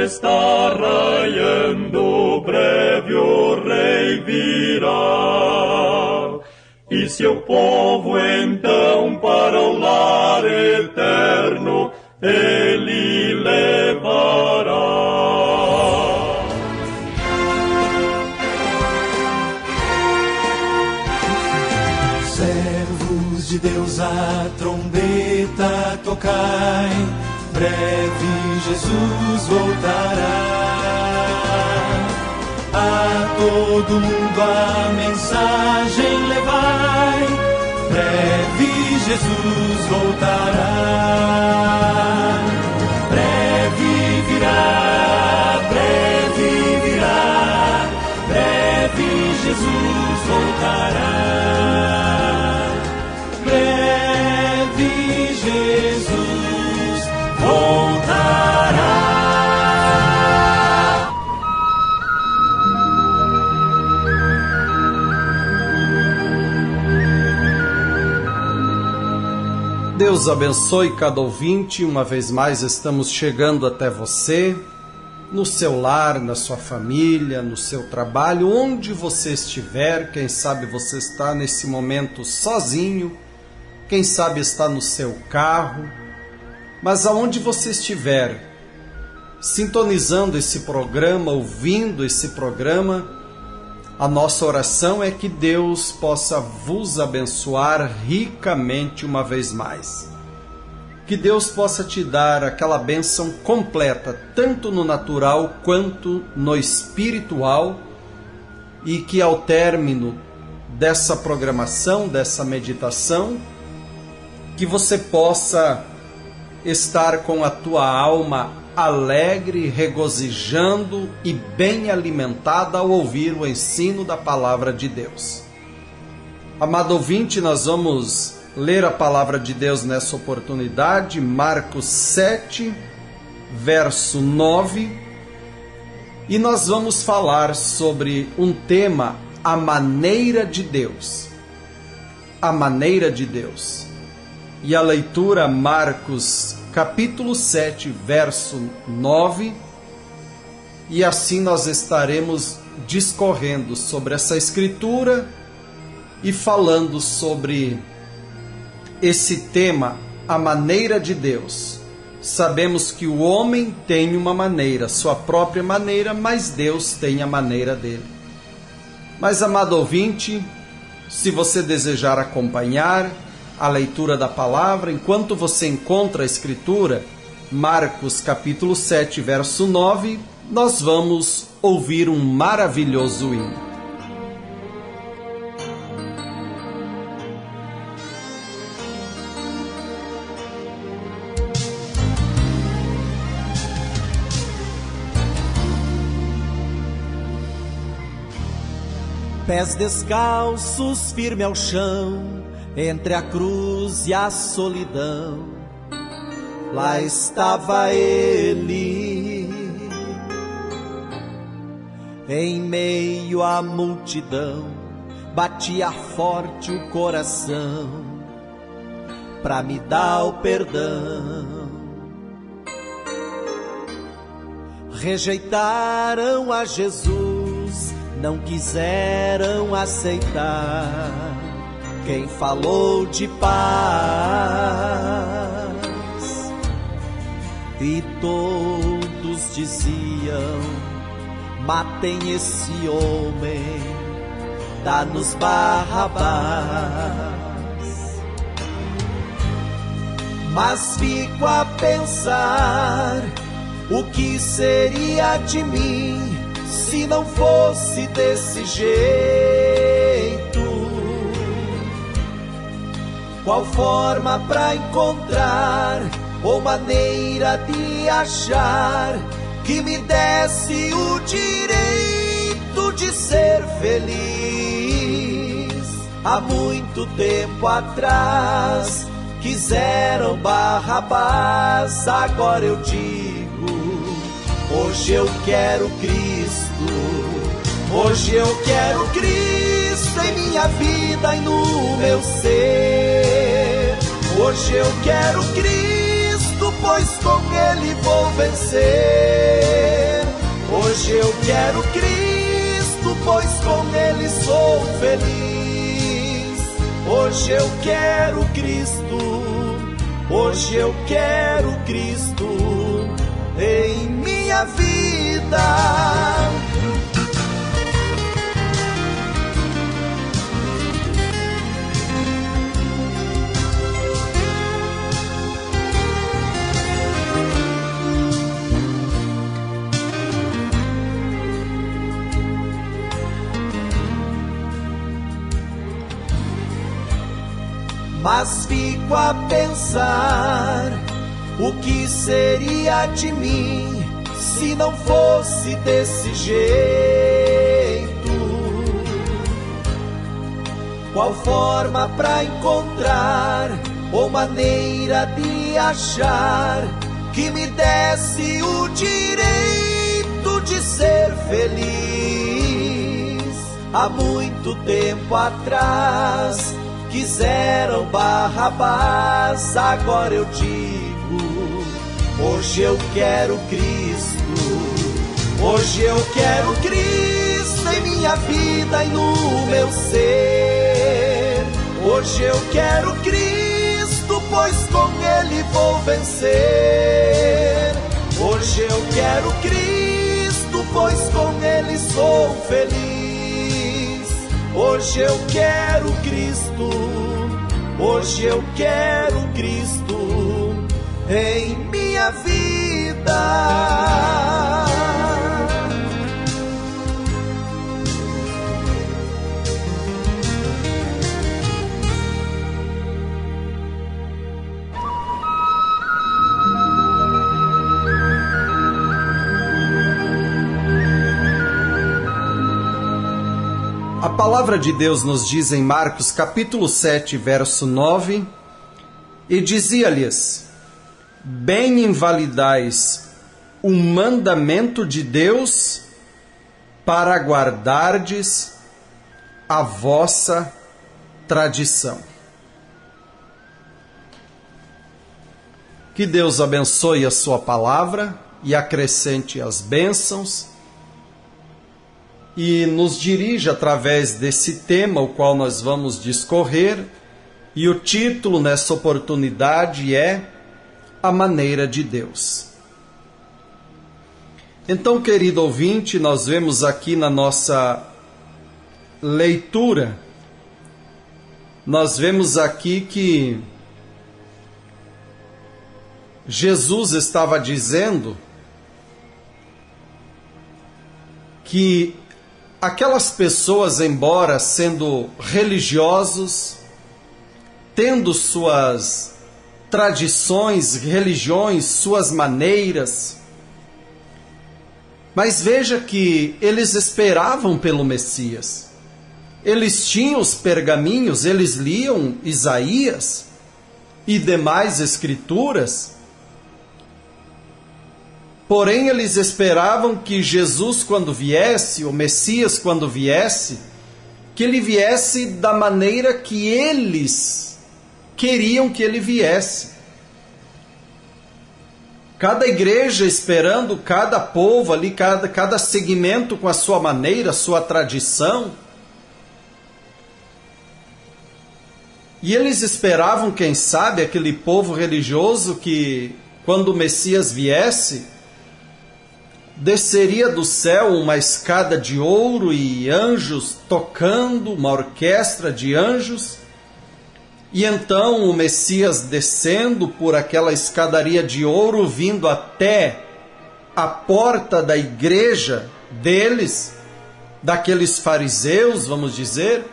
está raiando, breve o Rei virá. E seu povo então para o lar eterno ele levará. Servos de Deus, a trombeta tocai, breve Jesus voltará. A todo mundo a mensagem levai, breve Jesus voltará. Breve virá, breve virá, breve Jesus voltará. Breve Jesus voltará. Deus abençoe cada ouvinte. Uma vez mais estamos chegando até você, no seu lar, na sua família, no seu trabalho, onde você estiver. Quem sabe você está nesse momento sozinho, quem sabe está no seu carro, mas aonde você estiver, sintonizando esse programa, ouvindo esse programa, a nossa oração é que Deus possa vos abençoar ricamente uma vez mais. Que Deus possa te dar aquela bênção completa, tanto no natural quanto no espiritual, e que ao término dessa programação, dessa meditação, que você possa estar com a tua alma alegre, regozijando e bem alimentada ao ouvir o ensino da palavra de Deus. Amado ouvinte, nós vamos ler a palavra de Deus nessa oportunidade, Marcos 7, verso 9, e nós vamos falar sobre um tema, a maneira de Deus. A maneira de Deus. E a leitura, Marcos capítulo 7, verso 9, e assim nós estaremos discorrendo sobre essa escritura e falando sobre esse tema, a maneira de Deus. Sabemos que o homem tem uma maneira, sua própria maneira, mas Deus tem a maneira dele. Mas, amado ouvinte, se você desejar acompanhar a leitura da palavra, enquanto você encontra a escritura, Marcos capítulo 7, verso 9, nós vamos ouvir um maravilhoso hino. Pés descalços, firme ao chão, entre a cruz e a solidão, lá estava ele, em meio à multidão, batia forte o coração, pra me dar o perdão. Rejeitaram a Jesus, não quiseram aceitar quem falou de paz, e todos diziam: matem esse homem, dá-nos Barrabás. Mas fico a pensar, o que seria de mim se não fosse desse jeito? Qual forma pra encontrar, ou maneira de achar, que me desse o direito de ser feliz? Há muito tempo atrás quiseram Barrabás, agora eu digo, hoje eu quero Cristo. Hoje eu quero Cristo em minha vida e no meu ser. Hoje eu quero Cristo, pois com Ele vou vencer. Hoje eu quero Cristo, pois com Ele sou feliz. Hoje eu quero Cristo, hoje eu quero Cristo em minha vida. Mas fico a pensar, o que seria de mim se não fosse desse jeito? Qual forma para encontrar, ou maneira de achar, que me desse o direito de ser feliz? Há muito tempo atrás quiseram Barrabás, agora eu digo, hoje eu quero Cristo. Hoje eu quero Cristo em minha vida e no meu ser. Hoje eu quero Cristo, pois com Ele vou vencer. Hoje eu quero Cristo, pois com Ele sou feliz. Hoje eu quero Cristo, hoje eu quero Cristo em minha vida. A palavra de Deus nos diz em Marcos capítulo 7, verso 9, e dizia-lhes: bem invalidais o mandamento de Deus para guardardes a vossa tradição. Que Deus abençoe a sua palavra e acrescente as bênçãos e nos dirige através desse tema, o qual nós vamos discorrer, e o título nessa oportunidade é A Maneira de Deus. Então, querido ouvinte, nós vemos aqui na nossa leitura, nós vemos aqui que Jesus estava dizendo que aquelas pessoas, embora sendo religiosos, tendo suas tradições, religiões, suas maneiras, mas veja que eles esperavam pelo Messias. Eles tinham os pergaminhos, eles liam Isaías e demais escrituras, porém, eles esperavam que Jesus, quando viesse, o Messias, quando viesse, que ele viesse da maneira que eles queriam que ele viesse. Cada igreja esperando, cada povo ali, cada segmento com a sua maneira, a sua tradição. E eles esperavam, quem sabe, aquele povo religioso que, quando o Messias viesse, desceria do céu uma escada de ouro e anjos tocando, uma orquestra de anjos, e então o Messias descendo por aquela escadaria de ouro, vindo até a porta da igreja deles, daqueles fariseus, vamos dizer,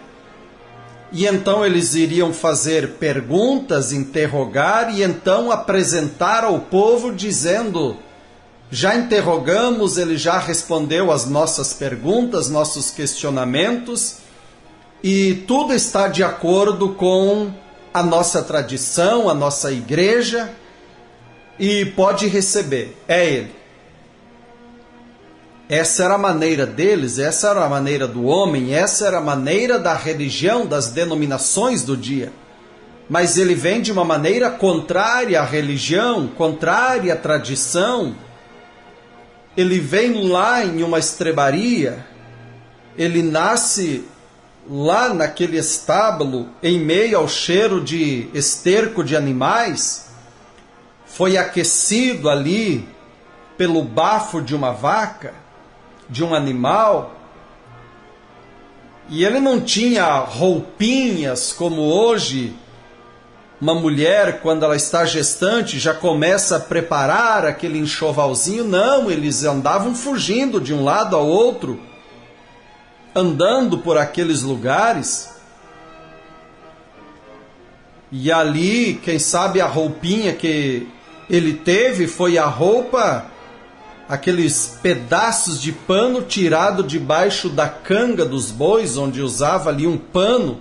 e então eles iriam fazer perguntas, interrogar, e então apresentar ao povo dizendo: já interrogamos, ele já respondeu às nossas perguntas, nossos questionamentos, e tudo está de acordo com a nossa tradição, a nossa igreja, e pode receber, é ele. Essa era a maneira deles, essa era a maneira do homem, essa era a maneira da religião, das denominações do dia. Mas ele vem de uma maneira contrária à religião, contrária à tradição, ele vem lá em uma estrebaria, ele nasce lá naquele estábulo, em meio ao cheiro de esterco de animais, foi aquecido ali pelo bafo de uma vaca, de um animal, e ele não tinha roupinhas como hoje. Uma mulher, quando ela está gestante, já começa a preparar aquele enxovalzinho. Não, eles andavam fugindo de um lado ao outro, andando por aqueles lugares. E ali, quem sabe a roupinha que ele teve foi a roupa, aqueles pedaços de pano tirado debaixo da canga dos bois, onde usava ali um pano,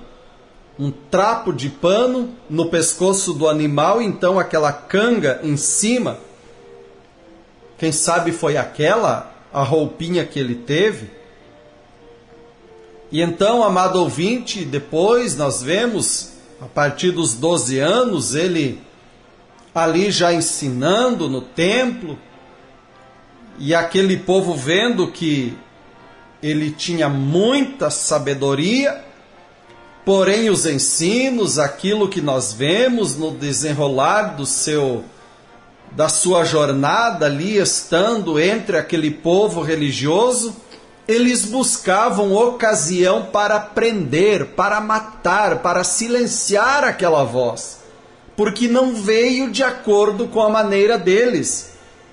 um trapo de pano no pescoço do animal, então aquela canga em cima. Quem sabe foi aquela a roupinha que ele teve? E então, amado ouvinte, depois nós vemos, a partir dos 12 anos, ele ali já ensinando no templo, e aquele povo vendo que ele tinha muita sabedoria. Porém, os ensinos, aquilo que nós vemos no desenrolar da sua jornada ali, estando entre aquele povo religioso, eles buscavam ocasião para prender, para matar, para silenciar aquela voz, porque não veio de acordo com a maneira deles.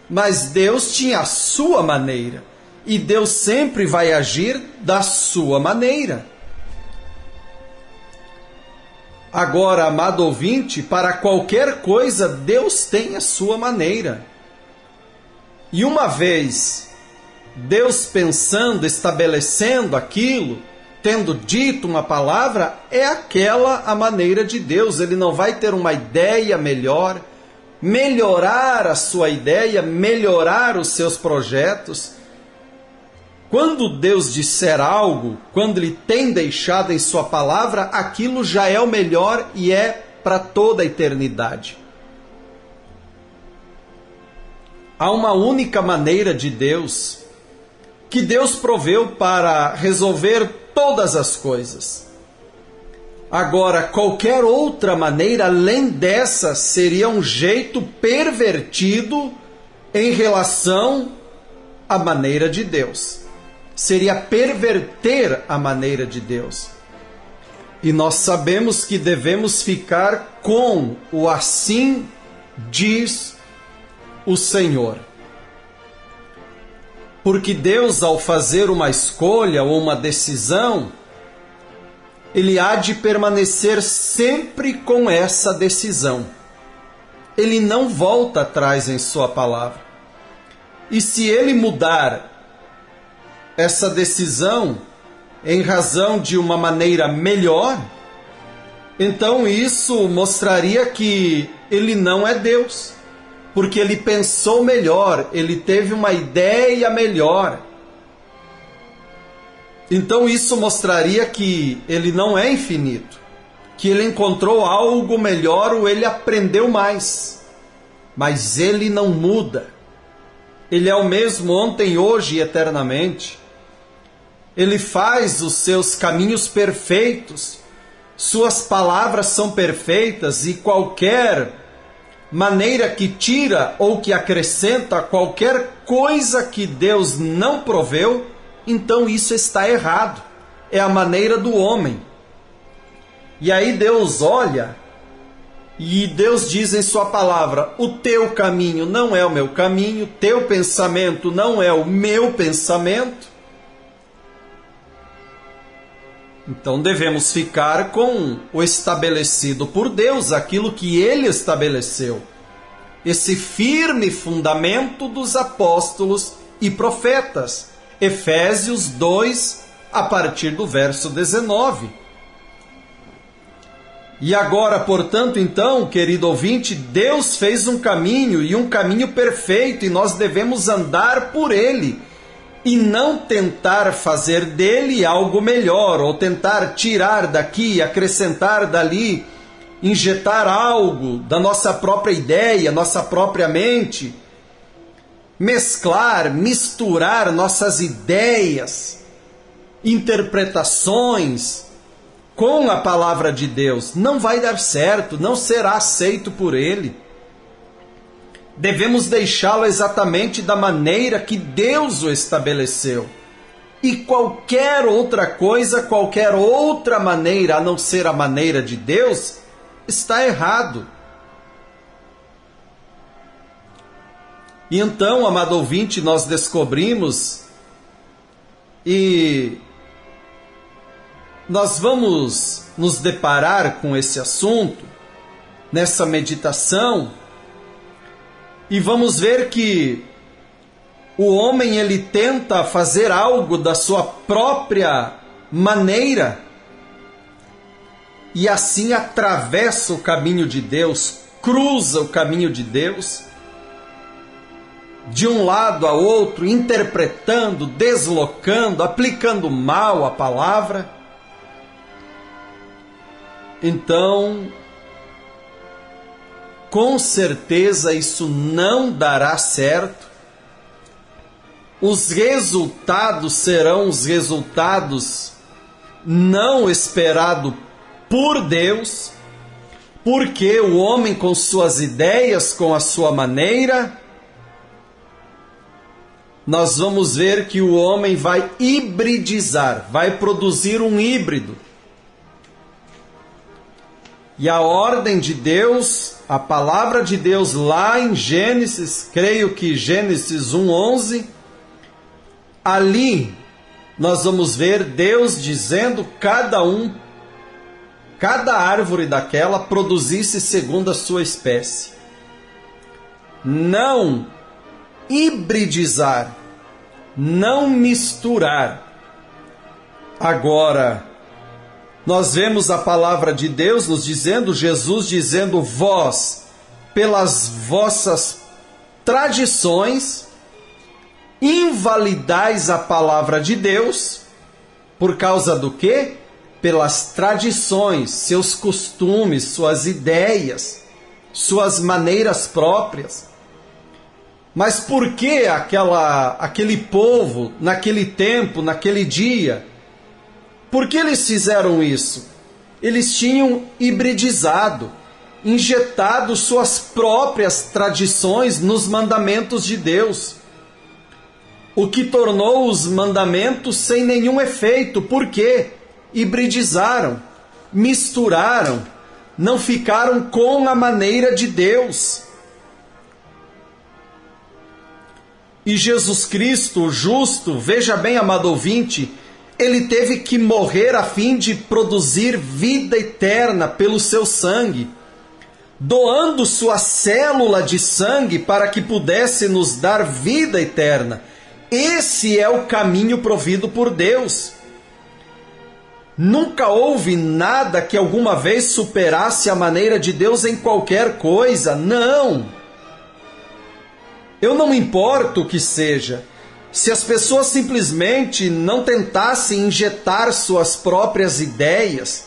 Mas Deus tinha a sua maneira, e Deus sempre vai agir da sua maneira. Agora, amado ouvinte, para qualquer coisa, Deus tem a sua maneira. E uma vez Deus pensando, estabelecendo aquilo, tendo dito uma palavra, é aquela a maneira de Deus. Ele não vai ter uma ideia melhor, melhorar a sua ideia, melhorar os seus projetos. Quando Deus disser algo, quando Ele tem deixado em sua palavra, aquilo já é o melhor e é para toda a eternidade. Há uma única maneira de Deus, que Deus proveu para resolver todas as coisas. Agora, qualquer outra maneira além dessa seria um jeito pervertido em relação à maneira de Deus. Seria perverter a maneira de Deus. E nós sabemos que devemos ficar com o assim diz o Senhor. Porque Deus, ao fazer uma escolha ou uma decisão, Ele há de permanecer sempre com essa decisão. Ele não volta atrás em sua palavra. E se Ele mudar essa decisão em razão de uma maneira melhor, então isso mostraria que Ele não é Deus, porque Ele pensou melhor, Ele teve uma ideia melhor. Então isso mostraria que Ele não é infinito, que Ele encontrou algo melhor ou Ele aprendeu mais. Mas Ele não muda. Ele é o mesmo ontem, hoje e eternamente. Ele faz os seus caminhos perfeitos, suas palavras são perfeitas, e qualquer maneira que tira ou que acrescenta qualquer coisa que Deus não proveu, então isso está errado. É a maneira do homem. E aí Deus olha e Deus diz em sua palavra: o teu caminho não é o meu caminho, teu pensamento não é o meu pensamento. Então devemos ficar com o estabelecido por Deus, aquilo que Ele estabeleceu. Esse firme fundamento dos apóstolos e profetas. Efésios 2, a partir do verso 19. E agora, portanto, então, querido ouvinte, Deus fez um caminho, e um caminho perfeito, e nós devemos andar por ele, e não tentar fazer dele algo melhor, ou tentar tirar daqui, acrescentar dali, injetar algo da nossa própria ideia, nossa própria mente. mesclar, misturar nossas ideias, interpretações com a palavra de Deus. Não vai dar certo, não será aceito por Ele. Devemos deixá-lo exatamente da maneira que Deus o estabeleceu. E qualquer outra coisa, qualquer outra maneira, a não ser a maneira de Deus, está errado. E então, amado ouvinte, nós descobrimos e nós vamos nos deparar com esse assunto nessa meditação e vamos ver que o homem ele tenta fazer algo da sua própria maneira e assim atravessa o caminho de Deus, cruza o caminho de Deus, de um lado a outro, interpretando, deslocando, aplicando mal a palavra. Então, com certeza isso não dará certo. Os resultados serão os resultados não esperados por Deus, porque o homem com suas ideias, com a sua maneira, nós vamos ver que o homem vai hibridizar, vai produzir um híbrido. E a ordem de Deus, a palavra de Deus lá em Gênesis, creio que Gênesis 1:11, ali nós vamos ver Deus dizendo cada árvore daquela produzisse segundo a sua espécie. Não hibridizar, não misturar. Agora, nós vemos a palavra de Deus nos dizendo, Jesus dizendo, vós, pelas vossas tradições, invalidais a palavra de Deus, por causa do quê? Pelas tradições, seus costumes, suas ideias, suas maneiras próprias. Mas por que aquele povo, naquele tempo, naquele dia, por que eles fizeram isso? Eles tinham hibridizado, injetado suas próprias tradições nos mandamentos de Deus, o que tornou os mandamentos sem nenhum efeito. Por quê? Hibridizaram, misturaram, não ficaram com a maneira de Deus. E Jesus Cristo, o justo, veja bem, amado ouvinte, ele teve que morrer a fim de produzir vida eterna pelo seu sangue, doando sua célula de sangue para que pudesse nos dar vida eterna. Esse é o caminho provido por Deus. Nunca houve nada que alguma vez superasse a maneira de Deus em qualquer coisa, não. Eu não me importo o que seja. Se as pessoas simplesmente não tentassem injetar suas próprias ideias,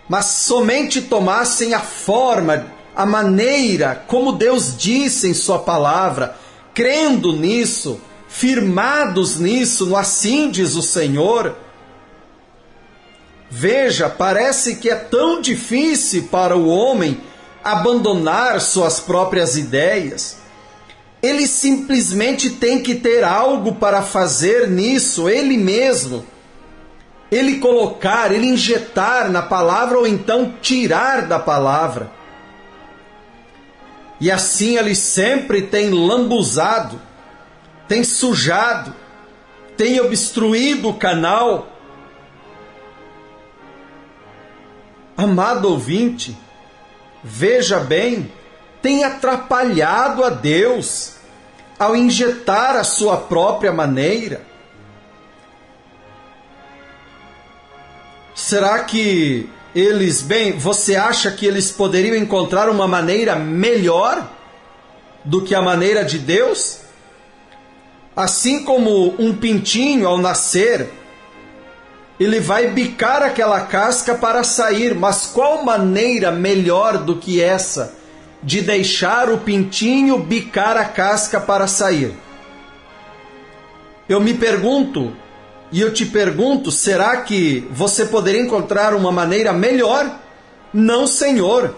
mas somente tomassem a forma, a maneira, como Deus disse em sua palavra, crendo nisso, firmados nisso, no assim diz o Senhor. Veja, parece que é tão difícil para o homem abandonar suas próprias ideias. Ele simplesmente tem que ter algo para fazer nisso, ele mesmo. Ele colocar, ele injetar na palavra ou então tirar da palavra. E assim ele sempre tem lambuzado, tem sujado, tem obstruído o canal. Amado ouvinte, veja bem, tem atrapalhado a Deus ao injetar a sua própria maneira. Será que você acha que eles poderiam encontrar uma maneira melhor do que a maneira de Deus? Assim como um pintinho ao nascer, ele vai bicar aquela casca para sair, mas qual maneira melhor do que essa de deixar o pintinho bicar a casca para sair? Eu me pergunto, e eu te pergunto, será que você poderia encontrar uma maneira melhor? Não, Senhor.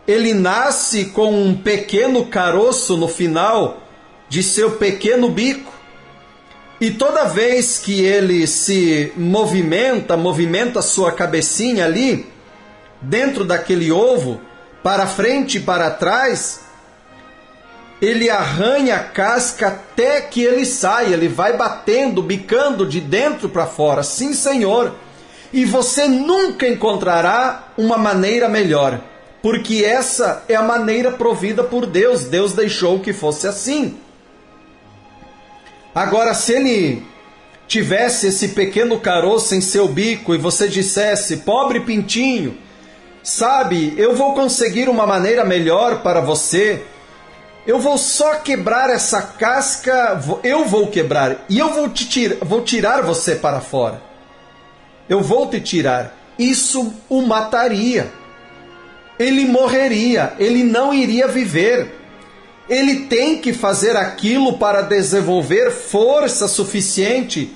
Ele nasce com um pequeno caroço no final de seu pequeno bico. E toda vez que ele se movimenta sua cabecinha ali, dentro daquele ovo, para frente e para trás, ele arranha a casca até que ele sai, ele vai batendo, bicando de dentro para fora. Sim, Senhor. E você nunca encontrará uma maneira melhor, porque essa é a maneira provida por Deus. Deus deixou que fosse assim. Agora, se ele tivesse esse pequeno caroço em seu bico e você dissesse: pobre pintinho, sabe, eu vou conseguir uma maneira melhor para você. Eu vou só quebrar essa casca, eu vou quebrar e eu vou tirar você para fora. Eu vou te tirar. Isso o mataria. Ele morreria, ele não iria viver. Ele tem que fazer aquilo para desenvolver força suficiente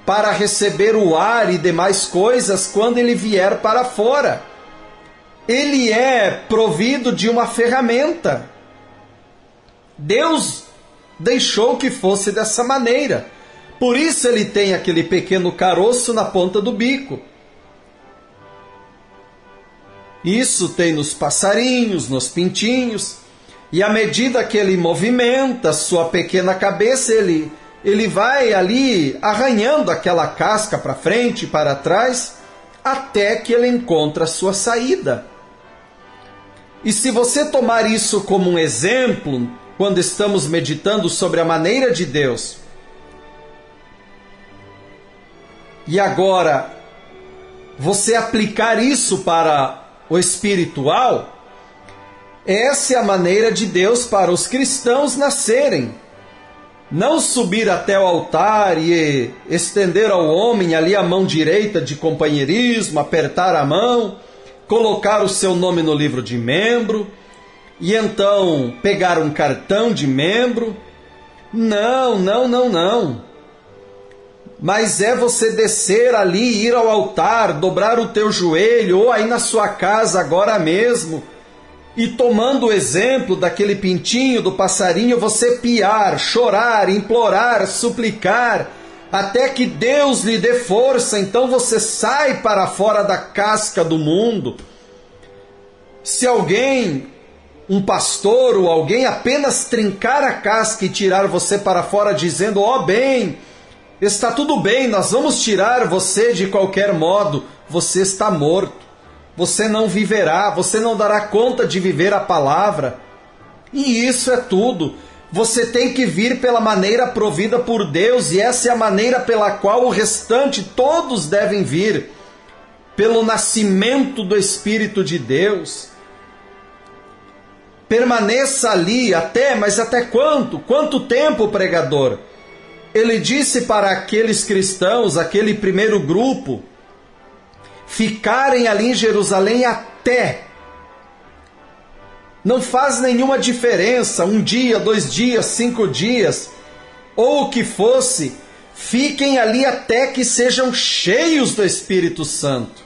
para receber o ar e demais coisas quando ele vier para fora. Ele é provido de uma ferramenta. Deus deixou que fosse dessa maneira. Por isso ele tem aquele pequeno caroço na ponta do bico. Isso tem nos passarinhos, nos pintinhos. E à medida que ele movimenta sua pequena cabeça, ele vai ali arranhando aquela casca para frente e para trás, até que ele encontra a sua saída. E se você tomar isso como um exemplo, quando estamos meditando sobre a maneira de Deus, e agora você aplicar isso para o espiritual, essa é a maneira de Deus para os cristãos nascerem. Não subir até o altar e estender ao homem ali a mão direita de companheirismo, apertar a mão, colocar o seu nome no livro de membro, e então pegar um cartão de membro. Não. Mas é você descer ali, ir ao altar, dobrar o teu joelho, ou aí na sua casa agora mesmo, e tomando o exemplo daquele pintinho, do passarinho, você piar, chorar, implorar, suplicar, até que Deus lhe dê força. Então você sai para fora da casca do mundo. Se alguém, um pastor ou alguém, apenas trincar a casca e tirar você para fora dizendo: ó bem, está tudo bem, nós vamos tirar você de qualquer modo, você está morto. Você não viverá, você não dará conta de viver a palavra. E isso é tudo. Você tem que vir pela maneira provida por Deus, e essa é a maneira pela qual o restante todos devem vir, pelo nascimento do Espírito de Deus. Permaneça ali mas até quanto? Quanto tempo, pregador? Ele disse para aqueles cristãos, aquele primeiro grupo, ficarem ali em Jerusalém até. Não faz nenhuma diferença, 1 dia, 2 dias, 5 dias, ou o que fosse, fiquem ali até que sejam cheios do Espírito Santo.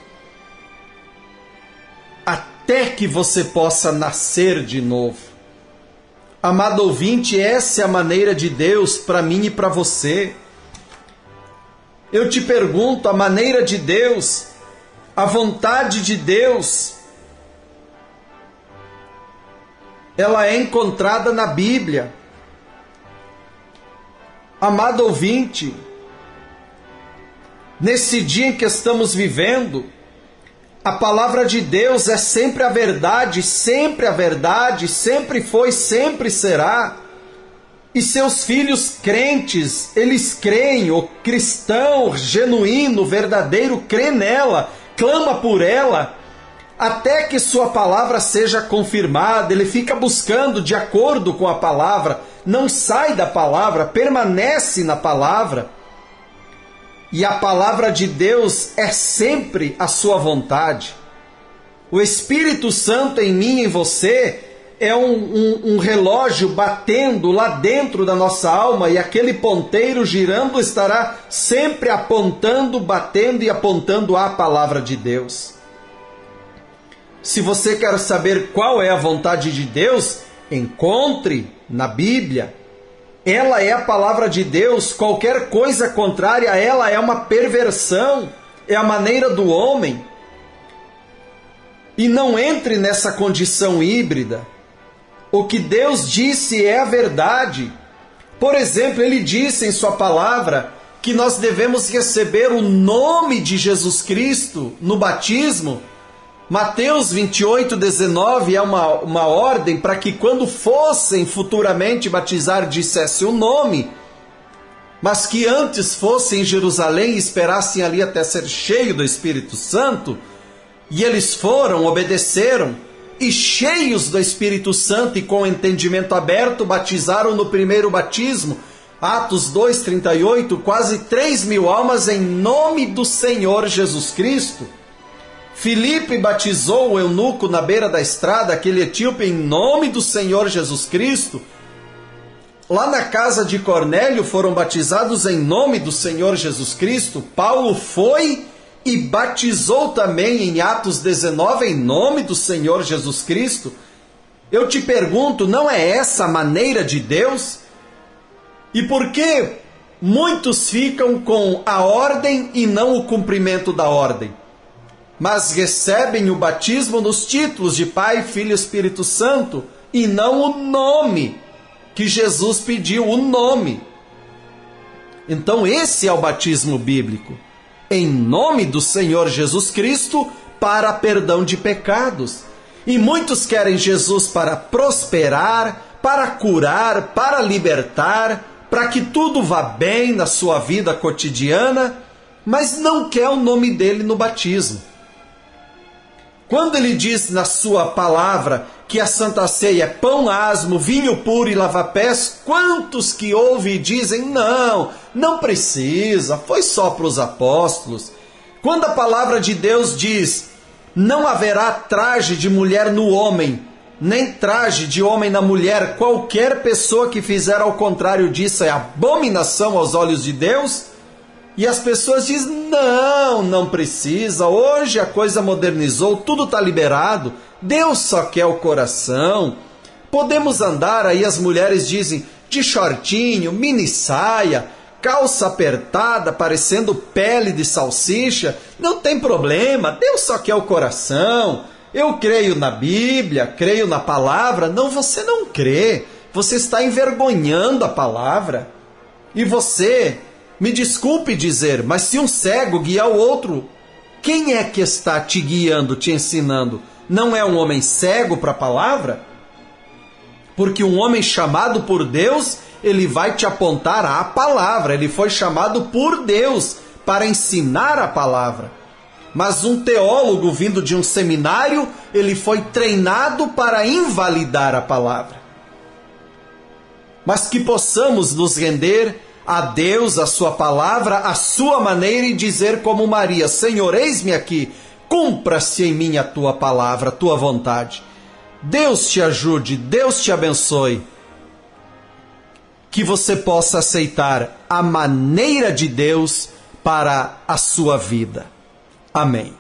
Até que você possa nascer de novo. Amado ouvinte, essa é a maneira de Deus para mim e para você. Eu te pergunto, a maneira de Deus, a vontade de Deus, ela é encontrada na Bíblia. Amado ouvinte, nesse dia em que estamos vivendo, a palavra de Deus é sempre a verdade, sempre foi, sempre será. E seus filhos crentes, eles creem, o cristão genuíno, verdadeiro, crê nela, clama por ela, até que sua palavra seja confirmada. Ele fica buscando de acordo com a palavra, não sai da palavra, permanece na palavra. E a palavra de Deus é sempre a sua vontade. O Espírito Santo em mim e em você é um relógio batendo lá dentro da nossa alma, e aquele ponteiro girando estará sempre apontando, batendo e apontando à palavra de Deus. Se você quer saber qual é a vontade de Deus, encontre na Bíblia. Ela é a palavra de Deus. Qualquer coisa contrária a ela é uma perversão, é a maneira do homem. E não entre nessa condição híbrida. O que Deus disse é a verdade. Por exemplo, Ele disse em Sua palavra que nós devemos receber o nome de Jesus Cristo no batismo. Mateus 28:19 é uma ordem para que quando fossem futuramente batizar, dissesse o nome, mas que antes fossem em Jerusalém e esperassem ali até ser cheio do Espírito Santo. E eles foram, obedeceram, e cheios do Espírito Santo e com o entendimento aberto, batizaram no primeiro batismo. Atos 2:38, quase 3.000 almas em nome do Senhor Jesus Cristo. Filipe batizou o eunuco na beira da estrada, aquele etíope, em nome do Senhor Jesus Cristo. Lá na casa de Cornélio foram batizados em nome do Senhor Jesus Cristo. Paulo foi e batizou também em Atos 19 em nome do Senhor Jesus Cristo. Eu te pergunto, não é essa a maneira de Deus? E por que muitos ficam com a ordem e não o cumprimento da ordem? Mas recebem o batismo nos títulos de Pai, Filho e Espírito Santo, e não o nome que Jesus pediu, o nome. Então esse é o batismo bíblico, em nome do Senhor Jesus Cristo, para perdão de pecados. E muitos querem Jesus para prosperar, para curar, para libertar, para que tudo vá bem na sua vida cotidiana, mas não quer o nome dele no batismo. Quando ele diz na sua palavra que a Santa Ceia é pão asmo, vinho puro e lava-pés, quantos que ouvem e dizem, não precisa, foi só para os apóstolos. Quando a palavra de Deus diz, não haverá traje de mulher no homem, nem traje de homem na mulher, qualquer pessoa que fizer ao contrário disso é abominação aos olhos de Deus, e as pessoas dizem, não precisa, hoje a coisa modernizou, tudo está liberado, Deus só quer o coração. Podemos andar, aí as mulheres dizem, de shortinho, mini saia, calça apertada, parecendo pele de salsicha, não tem problema, Deus só quer o coração. Eu creio na Bíblia, creio na palavra. Não, você não crê, você está envergonhando a palavra. E você... me desculpe dizer, mas se um cego guiar o outro, quem é que está te guiando, te ensinando? Não é um homem cego para a palavra? Porque um homem chamado por Deus, ele vai te apontar à palavra. Ele foi chamado por Deus para ensinar a palavra. Mas um teólogo vindo de um seminário, ele foi treinado para invalidar a palavra. Mas que possamos nos render a Deus, a sua palavra, a sua maneira, e dizer como Maria, Senhor, eis-me aqui, cumpra-se em mim a tua palavra, a tua vontade. Deus te ajude, Deus te abençoe, que você possa aceitar a maneira de Deus para a sua vida. Amém.